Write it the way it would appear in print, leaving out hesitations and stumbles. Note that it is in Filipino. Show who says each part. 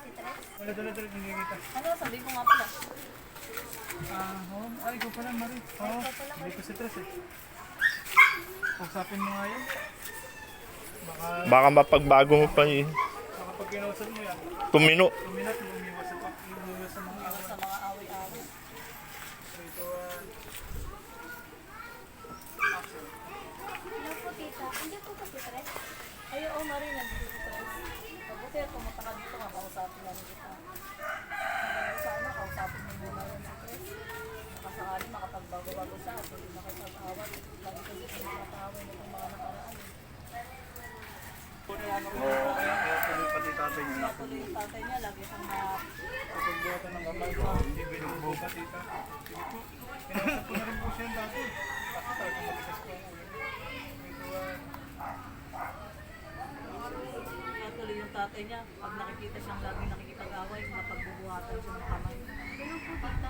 Speaker 1: si Tres?
Speaker 2: Wala dala-dala hindi kita.
Speaker 1: Ano, sabi ko nga pala.
Speaker 2: Ay, ikaw pala, Marie. Hindi ko si Tres eh. Usapin mo nga yan.
Speaker 3: Baka mapagbago mo pa yun.
Speaker 2: Baka pag kinausap mo yan,
Speaker 3: Tumino.
Speaker 2: tuminat mo, umiwas sa mga
Speaker 1: Sa mga away-away.
Speaker 2: Ito,
Speaker 4: Hello po, tita. Andiyan po si Tres?
Speaker 1: Ay, oo, Marie, nandito si Tres. Mabuti at pumunta ka dito nga, kausapin namin kita. Maganda sana, kausapin mo muna yun si Tres. Nakasakali, makapagbago-bago siya at hindi makipag-awat. Lagi kasi pinapatawin itong mga nakaraan.
Speaker 2: tuloy pati tatay niya.
Speaker 1: Tuloy yung tatay niya, lagi siyang
Speaker 2: Kapagbuhatan ng kamay ko, hindi binubuo pa tita. Sige po. Kinausap ko na rin po siya dati. Kasi talagang matigas po ang ulo.
Speaker 1: Kaya tuloy yung tatay niya, pag nakikita siyang lagi nakikipag-away, mapagbubuhatan siya ng kamay.
Speaker 4: Hello po, tita.